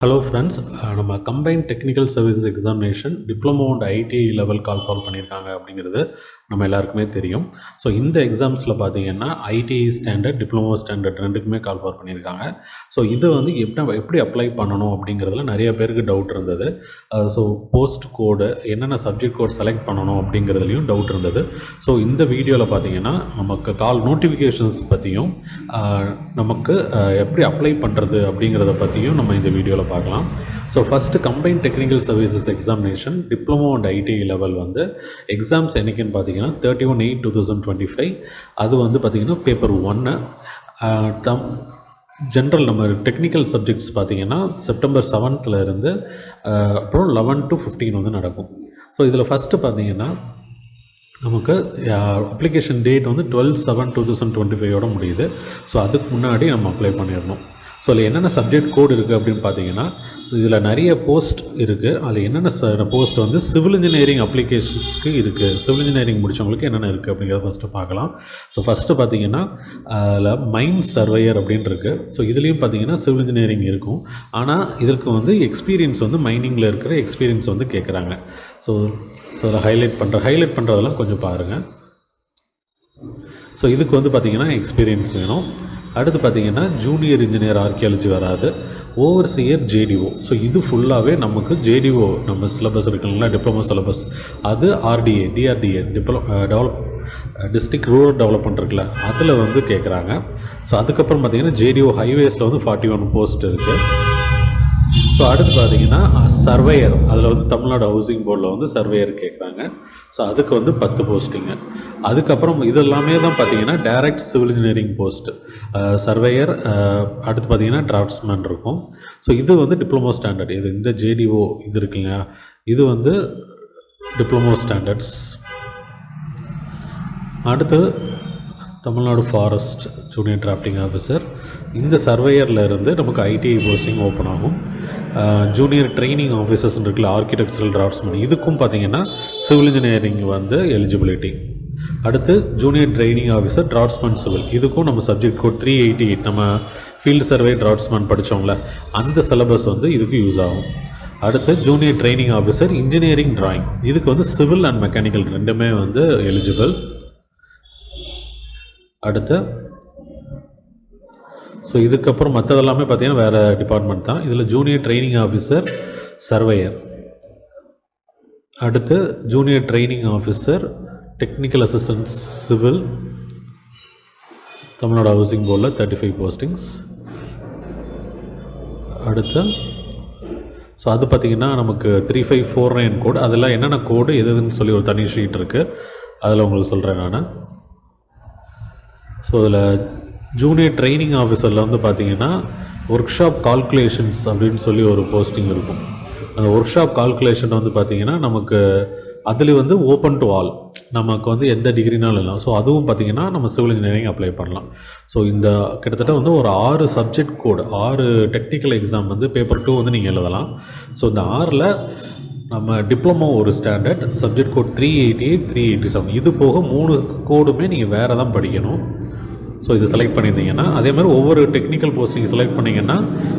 Hello friends, நம்ம combined technical services examination diploma and ITI level call fall பண்ணியிருக்காங்க அப்படிங்கிறது நம்ம எல்லாருக்குமே தெரியும். ஸோ இந்த எக்ஸாம்ஸில் பார்த்தீங்கன்னா ஐடிஐ ஸ்டாண்டர்ட், டிப்ளமோ ஸ்டாண்டர்ட் ரெண்டுக்குமே கால் ஃபால் பண்ணியிருக்காங்க. ஸோ இதை வந்து எப்படி அப்ளை பண்ணணும் அப்படிங்கிறதுல நிறைய பேருக்கு டவுட் இருந்தது. ஸோ போஸ்ட் கோடு என்னென்ன சப்ஜெக்ட் கோட் செலக்ட் பண்ணணும் அப்படிங்கிறதுலையும் டவுட் இருந்தது. ஸோ இந்த வீடியோவில் பார்த்தீங்கன்னா நமக்கு கால் நோட்டிஃபிகேஷன்ஸ் பற்றியும் நமக்கு எப்படி அப்ளை பண்ணுறது அப்படிங்கிறத பற்றியும் நம்ம இந்த வீடியோவில் பார்க்கலாம். So first combined technical services examination diploma and ITI level வந்து எக்ஸாம்ஸ் என்னைக்குன்னு பார்த்தீங்கன்னா 31/8/2025. அது வந்து பார்த்திங்கன்னா பேப்பர் 1. ஜென்ரல் நம்ம டெக்னிக்கல் சப்ஜெக்ட்ஸ் பார்த்திங்கன்னா செப்டம்பர் 7th இருந்து அப்புறம் 11 to 15 வந்து நடக்கும். ஸோ இதில் ஃபஸ்ட்டு பார்த்திங்கன்னா நமக்கு அப்ளிகேஷன் டேட் வந்து 12/7/2025 முடியுது. ஸோ அதுக்கு முன்னாடி நம்ம அப்ளை பண்ணிடணும். ஸோ அதில் என்னென்ன சப்ஜெக்ட் கோடு இருக்குது அப்படின்னு பார்த்தீங்கன்னா, ஸோ இதில் நிறைய போஸ்ட் இருக்குது. அதில் என்னென்ன போஸ்ட் வந்து சிவில் இன்ஜினியரிங் அப்ளிகேஷன்ஸ்க்கு இருக்குது, சிவில் இன்ஜினியரிங் முடித்தவங்களுக்கு என்னென்ன இருக்குது அப்படிங்கிறத ஃபஸ்ட்டு பார்க்கலாம். ஸோ ஃபஸ்ட்டு பார்த்தீங்கன்னா அதில் மைன் சர்வேயர் அப்படின்னு இருக்குது. ஸோ இதுலேயும் பார்த்தீங்கன்னா சிவில் இன்ஜினியரிங் இருக்கும். ஆனால் இதற்கு வந்து எக்ஸ்பீரியன்ஸ் வந்து மைனிங்கில் இருக்கிற எக்ஸ்பீரியன்ஸ் வந்து கேட்குறாங்க. ஸோ அதில் ஹைலைட் பண்ணுறதெல்லாம் கொஞ்சம் பாருங்கள். ஸோ இதுக்கு வந்து பார்த்திங்கன்னா எக்ஸ்பீரியன்ஸ் வேணும். அடுத்து பார்த்திங்கன்னா ஜூனியர் இன்ஜினியர் ஆர்கியாலஜி வராது. Overseer JDO. ஸோ இது ஃபுல்லாகவே நமக்கு ஜேடிஓ நம்ம சிலபஸ் இருக்குங்களா, டிப்ளமோ சிலபஸ், அது டிஆர்டிஏ டிஸ்ட்ரிக்ட் ரூரல் டெவலப்மெண்ட் இருக்குல்ல, அதில் வந்து கேட்குறாங்க. ஸோ அதுக்கப்புறம் பார்த்திங்கன்னா ஜேடிஓ ஹைவேஸில் வந்து 41 போஸ்ட் இருக்குது. ஸோ அடுத்து பார்த்திங்கன்னா சர்வேயர், அதில் வந்து தமிழ்நாடு ஹவுசிங் போர்டில் வந்து சர்வேயர் கேட்குறாங்க. ஸோ அதுக்கு வந்து 10 போஸ்டிங்கு. அதுக்கப்புறம் இதெல்லாமே தான் பார்த்திங்கன்னா direct civil engineering post. Surveyor, அடுத்து பார்த்திங்கன்னா டிராஃப்ட்ஸ்மேன் இருக்கும். ஸோ இது வந்து டிப்ளமோ ஸ்டாண்டர்ட். இது இந்த ஜேடிஓ இது இருக்கு இல்லையா, இது வந்து டிப்ளமோ ஸ்டாண்டர்ட்ஸ். அடுத்து Tamil Nadu forest junior drafting officer. இந்த சர்வேயரில் இருந்து நமக்கு ஐடிஐ போஸ்டிங் ஓப்பன் ஆகும். ஜூனியர் ட்ரைனிங் ஆஃபீஸர்ஸ் இருக்குல்ல, ஆர்கிடெக்சரல் டிராஃப்ட்ஸ்மேன், இதுக்கும் பார்த்திங்கன்னா சிவில் இன்ஜினியரிங் வந்து எலிஜிபிலிட்டி. அடுத்து junior training officer draughtsman civil, இதுக்கும் நம்ம சப்ஜெக்ட் கோட் 388, நம்ம ஃபீல்டு சர்வே டிராஃப்ட்ஸ்மேன் படித்தோம்ல, அந்த சிலபஸ் வந்து இதுக்கு யூஸ் ஆகும். அடுத்து junior training officer engineering drawing, இதுக்கு வந்து சிவில் அண்ட் மெக்கானிக்கல் ரெண்டுமே வந்து எலிஜிபிள். அடுத்து ஸோ இதுக்கப்புறம் மற்றதெல்லாமே பார்த்திங்கன்னா வேறு டிபார்ட்மெண்ட் தான். இதில் ஜூனியர் ட்ரைனிங் ஆஃபீஸர் சர்வேயர். அடுத்து junior training officer technical assistant civil, Tamil Nadu housing போர்டில் 35 போஸ்டிங்ஸ். அடுத்து ஸோ அது பார்த்திங்கன்னா நமக்கு 3549 கோடு. அதெல்லாம் என்னென்ன கோடு எதுன்னு சொல்லி ஒரு தனி ஷீட் இருக்குது, அதில் உங்களுக்கு சொல்கிறேன் நான். ஸோ அதில் ஜூனியர் ட்ரைனிங் ஆஃபீஸரில் வந்து பார்த்திங்கன்னா ஒர்க் ஷாப் கால்குலேஷன்ஸ் அப்படின்னு சொல்லி ஒரு போஸ்டிங் இருக்கும். அந்த ஒர்க் ஷாப் கால்குலேஷன் வந்து பார்த்திங்கன்னா நமக்கு அதில் வந்து ஓப்பன் டு ஆல், நமக்கு வந்து எந்த டிகிரினாலும் இல்லை. ஸோ அதுவும் பார்த்திங்கன்னா நம்ம சிவில் இன்ஜினியரிங் அப்ளை பண்ணலாம். ஸோ இந்த கிட்டத்தட்ட வந்து ஒரு 6 சப்ஜெக்ட் கோடு, 6 டெக்னிக்கல் எக்ஸாம் வந்து பேப்பர் 2 வந்து நீங்கள் எழுதலாம். ஸோ இந்த 6ல் நம்ம டிப்ளமோ ஒரு ஸ்டாண்டர்ட், சப்ஜெக்ட் கோட் 388, 387, இது போக 3 கோடுமே நீங்கள் வேறு தான் படிக்கணும். ஸோ இது செலக்ட் பண்ணியிருந்தீங்கன்னா, அதே மாதிரி ஒவ்வொரு டெக்னிக்கல் போஸ்டிங் செலக்ட் பண்ணிங்கன்னா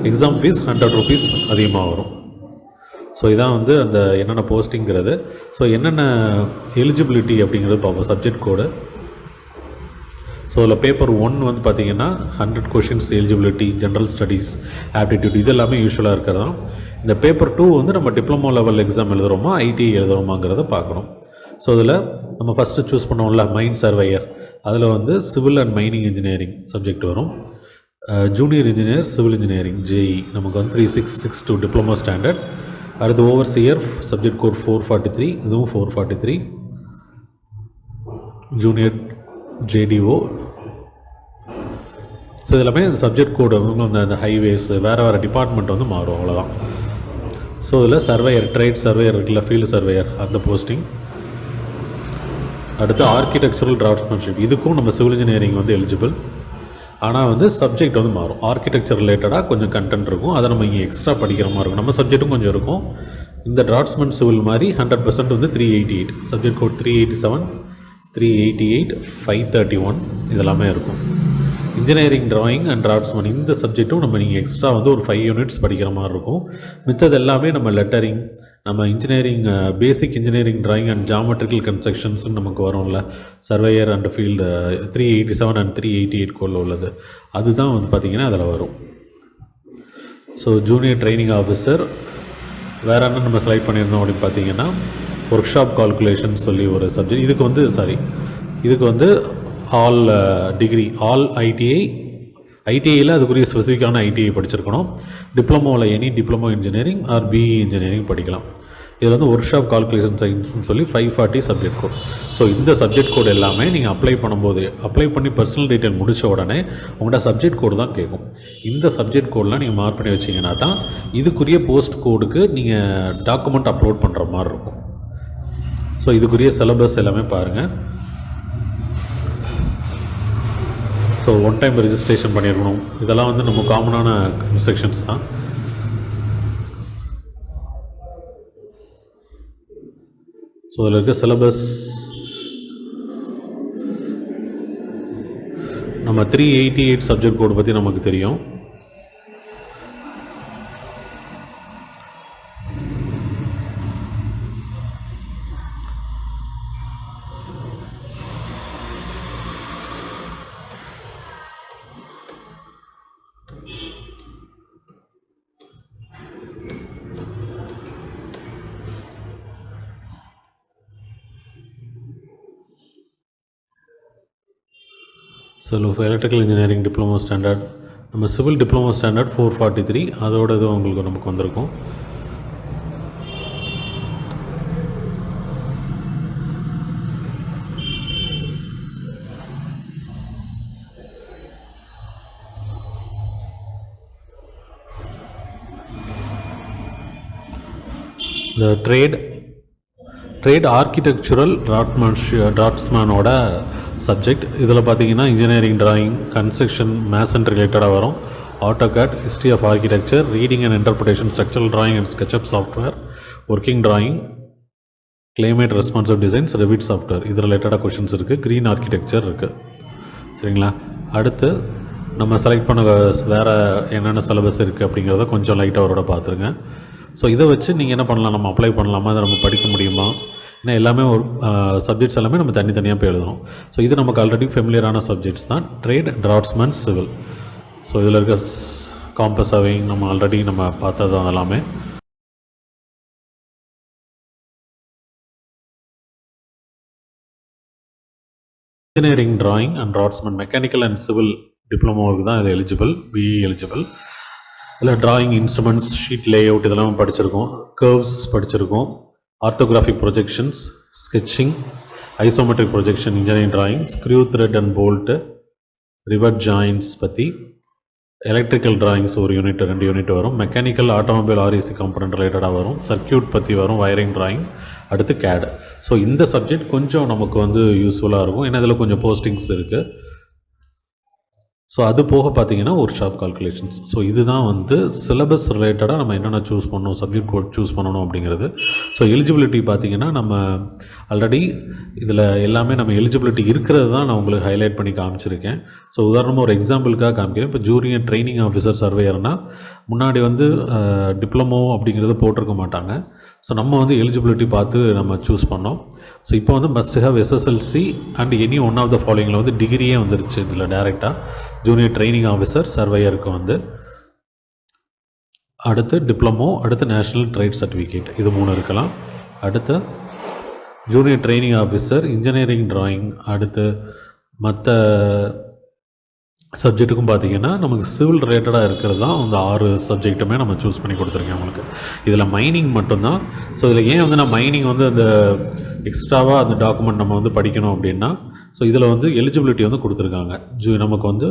எக்ஸாம் ஃபீஸ் 100 rupees அதிகமாக வரும். ஸோ இதான் வந்து அந்த என்னென்ன போஸ்டிங்கிறது. ஸோ என்னென்ன எலிஜிபிலிட்டி அப்படிங்கிறது பார்ப்போம். சப்ஜெக்ட் கோடு. ஸோ அதில் பேப்பர் 1 வந்து பார்த்திங்கன்னா 100 questions eligibility, general studies, aptitude, இது எல்லாமே யூஸ்வலாக இருக்கிறதா. இந்த பேப்பர் 2 வந்து நம்ம டிப்ளமோ லெவல் எக்ஸாம் எழுதுகிறோமா ஐடிஐ எழுதுகிறோமாங்கிறத பார்க்கணும். ஸோ அதில் நம்ம ஃபஸ்ட்டு சூஸ் பண்ணோம்ல மைன் சர்வேயர், அதில் வந்து civil and mining engineering subject வரும். Junior engineer civil engineering JE நமக்கு வந்து 3662 டிப்ளமோ ஸ்டாண்டர்ட். அடுத்து ஓவர்சியர் சப்ஜெக்ட் கோட் 443, இதுவும் 443. Junior JDO. ஸோ இதெல்லாமே அந்த சப்ஜெக்ட் கோடு அந்த ஹைவேஸ் வேறு டிபார்ட்மெண்ட் வந்து மாறும், அவ்வளோதான். ஸோ இதில் சர்வேயர், ட்ரேட் சர்வேயர் இருக்குல்ல, ஃபீல்டு சர்வேயர், அந்த போஸ்டிங். அடுத்து ஆர்கிடெக்சரல் டிராஃப்ட்ஸ்மேன்ஷிப், இதுக்கும் நம்ம சிவில் இன்ஜினியரிங் வந்து எலிஜிபிள். ஆனால் வந்து சப்ஜெக்ட் வந்து மாறும். ஆர்கிடெக்சர் ரிலேட்டடாக கொஞ்சம் கண்டென்ட் இருக்கும், அதை நம்ம இங்கே எக்ஸ்ட்ரா படிக்கிற மாதிரி இருக்கும். நம்ம சப்ஜெக்ட்டும் கொஞ்சம் இருக்கும். இந்த டிராஃப்ட்ஸ்மேன் சிவில் மாதிரி 100% வந்து 388, சப்ஜெக்ட் கோட் 387, 388, 531 இதெல்லாமே இருக்கும். இன்ஜினியரிங் டிராயிங் அண்ட் டிராஃப்ட்ஸ்மேன் இந்த சப்ஜெக்ட்டும் நம்ம நீங்கள் எக்ஸ்ட்ரா வந்து ஒரு 5 யூனிட்ஸ் படிக்கிற மாதிரி இருக்கும். மித்தது எல்லாமே நம்ம லெட்டரிங், நம்ம engineering basic engineering drawing and geometrical கன்ஸ்ட்ரக்ஷன்ஸ்னு நமக்கு வரும்ல, சர்வேயர் அண்ட் ஃபீல்டு 387 அண்ட் 388 கோடில் உள்ளது, அதுதான் வந்து பார்த்திங்கன்னா அதில் வரும். ஸோ ஜூனியர் ட்ரைனிங் ஆஃபீஸர் வேறு என்ன நம்ம செலக்ட் பண்ணியிருந்தோம் அப்படின்னு பார்த்தீங்கன்னா, ஒர்க் ஷாப் கால்குலேஷன் சொல்லி ஒரு சப்ஜெக்ட். இதுக்கு வந்து ஆல் டிகிரி, ஆல் ஐடிஐயில் அதுக்குரிய ஸ்பெசிஃபிக்கான ஐடிஐ படிச்சிருக்கணும். டிப்ளமோவில் any diploma engineering or BE engineering படிக்கலாம். இதில் வந்து ஒர்க் ஷாப் கால்குலேஷன் சயின்ஸ்னு சொல்லி 540 சப்ஜெக்ட் கோட். ஸோ இந்த சப்ஜெக்ட் கோடு எல்லாமே நீங்கள் அப்ளை பண்ணி பர்சனல் டீட்டெயில் முடித்த உடனே உங்கள்கிட்ட சப்ஜெக்ட் கோடு தான் கேட்கும். இந்த சப்ஜெக்ட் கோடெலாம் நீங்கள் மார்க் பண்ணி வச்சிங்கன்னா தான் இதுக்குரிய போஸ்ட் கோடுக்கு நீங்கள் டாக்குமெண்ட் அப்லோட் பண்ணுற மாதிரி இருக்கும். ஸோ இதுக்குரிய சிலபஸ் எல்லாமே பாருங்கள். ஸோ ஒன் டைம் ரெஜிஸ்ட்ரேஷன் பண்ணியிருக்கணும். இதெல்லாம் வந்து நம்ம காமனான இன்ஸ்ட்ரக்ஷன்ஸ் தான். ஸோ இதில் இருக்க சிலபஸ் நம்ம 388 சப்ஜெக்ட் கோடு பற்றி நமக்கு தெரியும். So electrical engineering diploma standard, நம்ம சிவில் டிப்ளமோ ஸ்டாண்டர்ட் 443, அதோட இது உங்களுக்கு நமக்கு வந்திருக்கும். இந்த ட்ரேட் ஆர்கிடெக்சுரல் டிராஃப்ட்ஸ்மேனோட சப்ஜெக்ட். இதில் பார்த்தீங்கன்னா இன்ஜினியரிங் டிராயிங், கன்ஸ்ட்ரக்ஷன், மேசன் ரிலேட்டடாக வரும். AutoCAD, history of architecture, reading and interpretation, structural drawing and SketchUp software, working drawing, climate responsive designs, Revit software, இது ரிலேட்டடாக கொஷின்ஸ் இருக்குது. க்ரீன் ஆர்கிடெக்சர் இருக்குது. சரிங்களா? அடுத்து நம்ம செலக்ட் பண்ண வேறு என்னென்ன சிலபஸ் இருக்குது அப்படிங்கிறத கொஞ்சம் லைட்டாக அவரோட பார்த்துருங்க. ஸோ இதை வச்சு நீங்கள் என்ன பண்ணலாம், நம்ம அப்ளை பண்ணலாமா, அதை நம்ம படிக்க முடியுமா, ஏன்னா எல்லாமே ஒரு சப்ஜெக்ட்ஸ் எல்லாமே நம்ம தனித்தனியாக போய் எழுதணும். ஸோ இது நமக்கு ஆல்ரெடி ஃபெமிலியரான சப்ஜெக்ட்ஸ் தான். Trade, draughtsman, civil. ஸோ இதில் இருக்க காம்பஸ் சர்வேயிங் நம்ம ஆல்ரெடி நம்ம பார்த்தது தான் எல்லாமே. Engineering drawing and draftsman, mechanical and civil டிப்ளமோவுக்கு தான் இது எலிஜிபிள், பிஇ எலிஜிபிள். இதில் drawing, instruments, sheet layout இதெல்லாம் படிச்சிருக்கோம். கர்வ்ஸ் படிச்சிருக்கோம். Orthographic projections, sketching, isometric projection, engineering drawing, screw thread and bolt, rivet joints பற்றி, எலக்ட்ரிக்கல் டிராயிங்ஸ் ஒரு unit 2 unit வரும். மெக்கானிக்கல், ஆட்டோமொபைல், ஆர்இசி காம்பனண்ட் ரிலேட்டடாக வரும். சர்க்கியூட் பற்றி வரும், வயரிங் டிராயிங், அடுத்து கேட். ஸோ இந்த சப்ஜெக்ட் கொஞ்சம் நமக்கு வந்து யூஸ்ஃபுல்லாக இருக்கும், ஏன்னா இதில் கொஞ்சம் போஸ்டிங்ஸ் இருக்குது. ஸோ அது போக பார்த்தீங்கன்னா ஒர்க் ஷாப் கால்குலேஷன்ஸ். ஸோ இதுதான் வந்து சிலபஸ் ரிலேட்டடாக நம்ம என்னென்ன சூஸ் பண்ணணும், சப்ஜெக்ட் கோட் சூஸ் பண்ணணும் அப்படிங்கிறது. ஸோ எலிஜிபிலிட்டி பார்த்தீங்கன்னா நம்ம ஆல்ரெடி இதில் எல்லாமே நம்ம எலிஜிபிலிட்டி இருக்கிறது தான் நான் உங்களுக்கு ஹைலைட் பண்ணி காமிச்சிருக்கேன். ஸோ உதாரணமாக ஒரு எக்ஸாம்பிளுக்காக காமிக்கிறேன். இப்போ ஜூனியர் ட்ரைனிங் ஆஃபீஸர் சர்வேயர்னால் முன்னாடி வந்து டிப்ளமோ அப்படிங்கிறத போட்டிருக்க மாட்டாங்க. ஸோ நம்ம வந்து எலிஜிபிலிட்டி பார்த்து நம்ம சூஸ் பண்ணோம். ஸோ இப்போ வந்து must have SSLC and any one of the ஃபாலோயிங்கில் வந்து டிகிரியே வந்துருச்சு இதில் டேரெக்டாக. ஜூனியர் ட்ரைனிங் ஆஃபீஸர் சர்வேயருக்கு வந்து அடுத்து டிப்ளமோ, அடுத்து நேஷ்னல் ட்ரேட் சர்டிஃபிகேட், இது 3 இருக்கலாம். அடுத்து junior training officer, engineering drawing, அடுத்து மற்ற சப்ஜெக்ட்டுக்கும் பார்த்திங்கன்னா நமக்கு சிவில் ரிலேட்டடாக இருக்கிறது தான் அந்த 6 சப்ஜெக்ட்டுமே நம்ம சூஸ் பண்ணி கொடுத்துருக்கேன் உங்களுக்கு. இதில் மைனிங் மட்டும்தான். ஸோ இதில் ஏன் வந்து நான் மைனிங் வந்து அந்த எக்ஸ்ட்ராவாக அந்த டாக்குமெண்ட் நம்ம வந்து படிக்கணும் அப்படின்னா, ஸோ இதில் வந்து எலிஜிபிலிட்டி வந்து கொடுத்துருக்காங்க. நமக்கு வந்து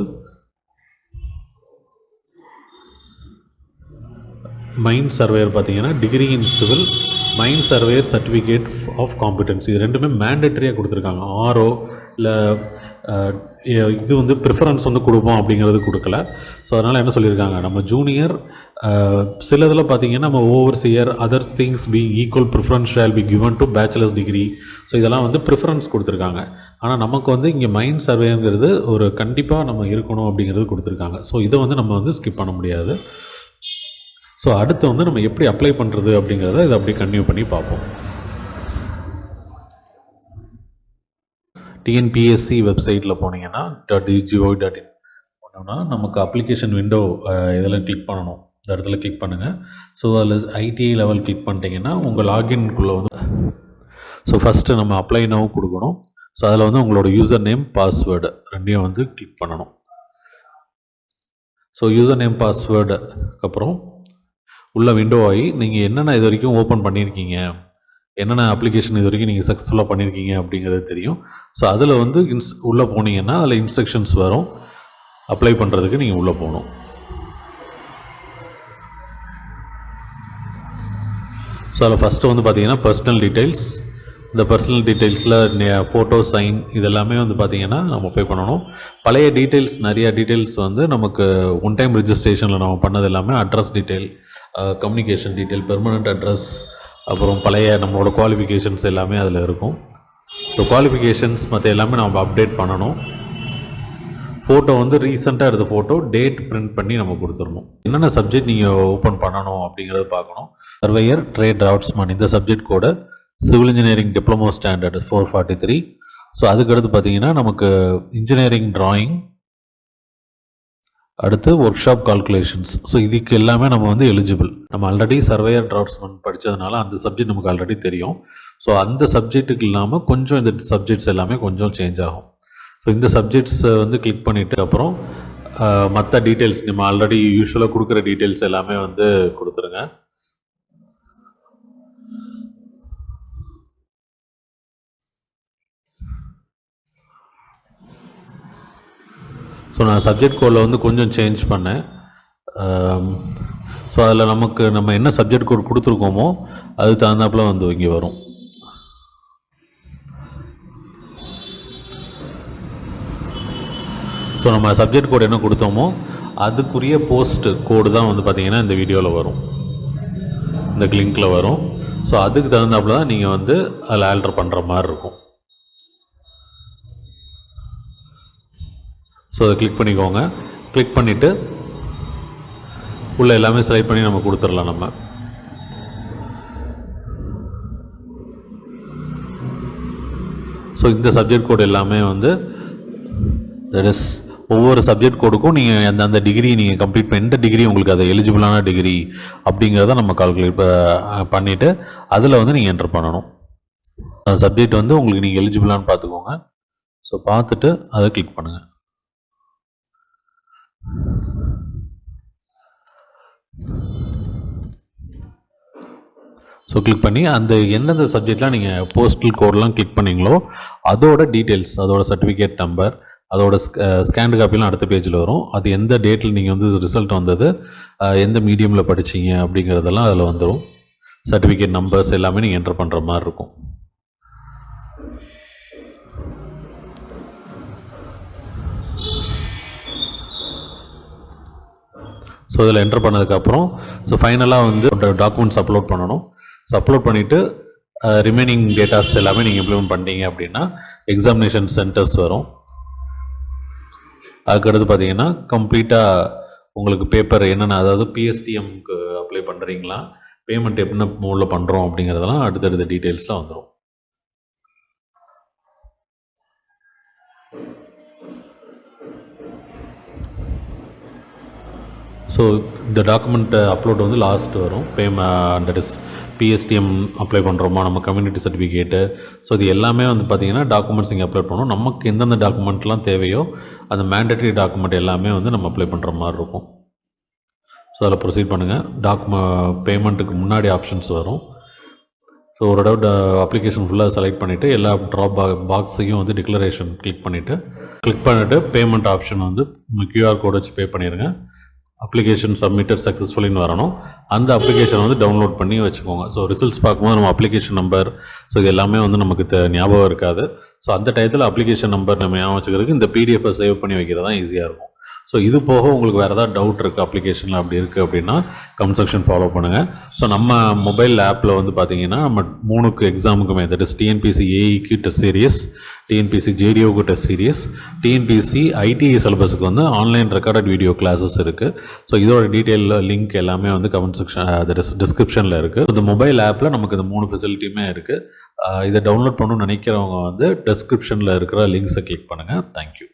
மைன் சர்வேயர் பார்த்தீங்கன்னா degree in civil, mine surveyor certificate of competence, இது ரெண்டுமே மேண்டேட்டரியாக கொடுத்துருக்காங்க. ஆர்ஓ இல்லை இது வந்து ப்ரிஃபரன்ஸ் வந்து கொடுப்போம் அப்படிங்கிறது கொடுக்கல. ஸோ அதனால் என்ன சொல்லியிருக்காங்க, நம்ம ஜூனியர் சில இதில் பார்த்தீங்கன்னா நம்ம overseer other things being equal preference shall be given to bachelors degree. So இதெல்லாம் வந்து ப்ரிஃபரன்ஸ் கொடுத்துருக்காங்க. ஆனால் நமக்கு வந்து இங்கே மைண்ட் சர்வேங்கிறது ஒரு கண்டிப்பாக நம்ம இருக்கணும் அப்படிங்கிறது கொடுத்துருக்காங்க. ஸோ இதை வந்து நம்ம வந்து ஸ்கிப் பண்ண முடியாது. ஸோ அடுத்து வந்து நம்ம எப்படி அப்ளை பண்ணுறது அப்படிங்கிறத இதை அப்படியே கன்டினியூ பண்ணி பார்ப்போம். டிஎன்பிஎஸ்சி வெப்சைட்டில் போனீங்கன்னா .gov.in போனோம்னா நமக்கு அப்ளிகேஷன் விண்டோ இதெல்லாம் கிளிக் பண்ணணும். இந்த இடத்துல கிளிக் பண்ணுங்கள். ஸோ அதில் ஐடிஐ லெவல் கிளிக் பண்ணிட்டீங்கன்னா உங்கள் லாகின்குள்ளே வந்து ஸோ ஃபஸ்ட்டு நம்ம அப்ளை நவ் கொடுக்கணும். ஸோ அதில் வந்து உங்களோட யூசர் நேம் பாஸ்வேர்டு ரெண்டையும் வந்து கிளிக் பண்ணணும். ஸோ யூசர் நேம் பாஸ்வேர்டுக்கு அப்புறம் உள்ள விண்டோ ஆகி நீங்கள் என்னென்ன இது வரைக்கும் ஓப்பன் பண்ணியிருக்கீங்க, என்னென்ன அப்ளிகேஷன் இது வரைக்கும் நீங்கள் சக்ஸஸ்ஃபுல்லாக பண்ணியிருக்கீங்க அப்படிங்கிறது தெரியும். ஸோ அதில் வந்து உள்ளே போனீங்கன்னா அதில் இன்ஸ்ட்ரக்ஷன்ஸ் வரும். அப்ளை பண்ணுறதுக்கு நீங்கள் உள்ளே போகணும். ஸோ அதில் ஃபஸ்ட்டு வந்து பார்த்தீங்கன்னா பர்சனல் டீட்டெயில்ஸ். இந்த பர்சனல் டீட்டெயில்ஸில் ஃபோட்டோ, சைன் இதெல்லாமே வந்து பார்த்திங்கன்னா நம்ம பே பண்ணணும். பழைய டீட்டெயில்ஸ் நிறையா டீட்டெயில்ஸ் வந்து நமக்கு ஒன் டைம் ரிஜிஸ்ட்ரேஷனில் நம்ம பண்ணது எல்லாமே address detail, communication detail, permanent address, அப்புறம் பழைய நம்மளோட குவாலிஃபிகேஷன்ஸ் எல்லாமே அதில் இருக்கும். ஸோ குவாலிஃபிகேஷன்ஸ் மற்ற எல்லாமே நம்ம அப்டேட் பண்ணணும். ஃபோட்டோ வந்து ரீசெண்டாக எடுத்த ஃபோட்டோ டேட் பிரிண்ட் பண்ணி நம்ம கொடுத்துடணும். என்னென்ன சப்ஜெக்ட் நீங்கள் ஓப்பன் பண்ணணும் அப்படிங்கிறத பார்க்கணும். சர்வேயர், ட்ரேட் டிராஃப்ட்ஸ்மேன் இந்த சப்ஜெக்ட் கூட civil engineering diploma standard 443. So அதுக்கடுத்து பார்த்தீங்கன்னா நமக்கு இன்ஜினியரிங் டிராயிங், அடுத்து ஒர்க் ஷாப் கால்குலேஷன்ஸ். ஸோ இதுக்கு எல்லாமே நம்ம வந்து எலிஜிபிள். நம்ம ஆல்ரெடி சர்வேயர் டிராஃப்ட்ஸ்மேன் படித்ததுனால அந்த சப்ஜெக்ட் நமக்கு ஆல்ரெடி தெரியும். ஸோ அந்த சப்ஜெக்ட்டுக்கு இல்லாமல் கொஞ்சம் இந்த சப்ஜெக்ட்ஸ் எல்லாமே கொஞ்சம் சேஞ்ச் ஆகும். ஸோ இந்த சப்ஜெக்ட்ஸை வந்து கிளிக் பண்ணிவிட்டு அப்புறம் மற்ற டீட்டெயில்ஸ் நம்ம ஆல்ரெடி யூஸ்வலாக கொடுக்குற டீட்டெயில்ஸ் எல்லாமே வந்து கொடுத்துருங்க. ஸோ நான் சப்ஜெக்ட் கோடில் வந்து கொஞ்சம் சேஞ்ச் பண்ணேன். ஸோ அதில் நம்ம என்ன சப்ஜெக்ட் கோட் கொடுத்துருக்கோமோ அது தகுந்தாப்புல வந்து இங்கே வரும். ஸோ நம்ம சப்ஜெக்ட் கோடு என்ன கொடுத்தோமோ அதுக்குரிய போஸ்ட் கோடு தான் வந்து பார்த்திங்கன்னா இந்த வீடியோவில் வரும், இந்த லிங்கில் வரும். ஸோ அதுக்கு தகுந்தாப்புல தான் நீங்கள் வந்து அதில் ஆல்டர் பண்ணுற மாதிரி இருக்கும். ஸோ அதை கிளிக் பண்ணிக்கோங்க. கிளிக் பண்ணிவிட்டு உள்ளே எல்லாமே செலக்ட் பண்ணி நம்ம கொடுத்துடலாம். நம்ம ஸோ இந்த சப்ஜெக்ட் கோடு எல்லாமே வந்து தட் இஸ் ஒவ்வொரு சப்ஜெக்ட் கோடுக்கும் நீங்கள் அந்த டிகிரி நீங்கள் கம்ப்ளீட் பண்ண எந்த டிகிரி உங்களுக்கு அது எலிஜிபிளான டிகிரி அப்படிங்கிறத நம்ம கால்குலேட் பண்ணிவிட்டு அதில் வந்து நீங்கள் என்டர் பண்ணணும். சப்ஜெக்ட் வந்து உங்களுக்கு நீங்கள் எலிஜிபிளானு பார்த்துக்கோங்க. ஸோ பார்த்துட்டு அதை கிளிக் பண்ணுங்கள். ஸோ கிளிக் பண்ணி அந்த எந்தெந்த சப்ஜெக்ட்லாம் நீங்கள் போஸ்டல் கோடெலாம் கிளிக் பண்ணிங்களோ அதோட டீட்டெயில்ஸ், அதோட சர்டிஃபிகேட் நம்பர், அதோட ஸ்கேன் காப்பிலாம் அடுத்த பேஜில் வரும். அது எந்த டேட்டில் நீங்கள் வந்து ரிசல்ட் வந்தது, எந்த மீடியமில் படிச்சிங்க அப்படிங்கிறதெல்லாம் அதில் வந்துடும். சர்டிஃபிகேட் நம்பர்ஸ் எல்லாமே நீங்கள் என்டர் பண்ணுற மாதிரி இருக்கும். ஸோ இதில் என்டர் பண்ணதுக்கப்புறம் ஸோ ஃபைனலாக வந்து டாக்குமெண்ட்ஸ் அப்லோட் பண்ணணும். ஸோ அப்லோட் பண்ணிவிட்டு ரிமைனிங் டேட்டாஸ் எல்லாமே நீங்கள் இம்ப்ளிமெண்ட் பண்ணிட்டீங்க அப்படின்னா எக்ஸாமினேஷன் சென்டர்ஸ் வரும். அதுக்கடுத்து பார்த்தீங்கன்னா கம்ப்ளீட்டாக உங்களுக்கு பேப்பர் என்னென்ன, அதாவது பிஎஸ்டிஎம்க்கு அப்ளை பண்ணுறீங்களா, பேமெண்ட் என்ன மூலில் பண்ணுறோம் அப்படிங்கிறதெல்லாம் அடுத்தடுத்த டீட்டெயில்ஸ்லாம் வந்துடும். ஸோ இந்த டாக்குமெண்ட் அப்லோட் வந்து லாஸ்ட் வரும். தட் இஸ் பிஎஸ்டிஎம் அப்ளை பண்ணுறோமா, நம்ம கம்யூனிட்டி சர்டிஃபிகேட்டு, ஸோ இது எல்லாமே வந்து பார்த்திங்கன்னா டாக்குமெண்ட்ஸ் இங்கே அப்லோட் பண்ணணும். நமக்கு எந்தெந்த டாக்குமெண்ட்லாம் தேவையோ அந்த மேண்டேட்ரி டாக்குமெண்ட் எல்லாமே வந்து நம்ம அப்ளை பண்ணுற மாதிரி இருக்கும். ஸோ அதில் ப்ரொசீட் பண்ணுங்கள். பேமெண்ட்டுக்கு முன்னாடி ஆப்ஷன்ஸ் வரும். ஸோ ஒரு தடவை அப்ளிகேஷன் ஃபுல்லாக செலக்ட் பண்ணிவிட்டு எல்லா ட்ராப் பாக்ஸையும் வந்து டிக்ளரேஷன் கிளிக் பண்ணிவிட்டு பேமெண்ட் ஆப்ஷன் வந்து QR கோட் வச்சு பே பண்ணிடுங்க. அப்ளிகேஷன் சப்மிட்டட் சக்ஸஸ்ஃபுல்லின்னு வரணும். அந்த அப்ளிகேஷனை வந்து டவுன்லோட் பண்ணி வச்சுக்கோங்க. ஸோ ரிசல்ட்ஸ் பார்க்கும்போது நம்ம அப்ளிகேஷன் நம்பர் ஸோ இது எல்லாமே வந்து நமக்கு ஞாபகம் இருக்காது. ஸோ அந்த டயத்தில் அப்ளிகேஷன் நம்பர் நம்ம ஞாபகம் வச்சுக்கிறதுக்கு இந்த பிடிஎஃபை சேவ் பண்ணி வைக்கிறது தான் ஈஸியாக இருக்கும். ஸோ இது போக உங்களுக்கு வேறு ஏதாவது டவுட் இருக்குது அப்ளிகேஷனில் அப்படி இருக்குது அப்படின்னா கமெண்ட் செக்ஷன் ஃபாலோ பண்ணுங்கள். ஸோ நம்ம மொபைல் ஆப்பில் வந்து பார்த்தீங்கன்னா நம்ம 3 எக்ஸாமுக்குமே தட் இஸ் டிஎன்பிசி ஏஇக்கு டெஸ்ட் சீரியஸ், டிஎன்பிசி ஜேடிஓக்கு டெஸ்ட் சீரியஸ், டிஎன்பிசி ஐடிஐ சிலபஸுக்கு வந்து ஆன்லைன் ரெக்கார்டட் வீடியோ கிளாஸஸ் இருக்குது. ஸோ இதோட டீட்டெயில் லிங்க் எல்லாமே வந்து கமெண்ட் செக்ஷன் டிஸ்கிரிப்ஷனில் இருக்குது. இந்த மொபைல் ஆப்பில் நமக்கு இந்த 3 ஃபெசிலிட்டியுமே இருக்குது. இதை டவுன்லோட் பண்ணணும்னு நினைக்கிறவங்க வந்து டிஸ்கிரிப்ஷனில் இருக்கிற லிங்க்ஸை கிளிக் பண்ணுங்கள். தேங்க்யூ.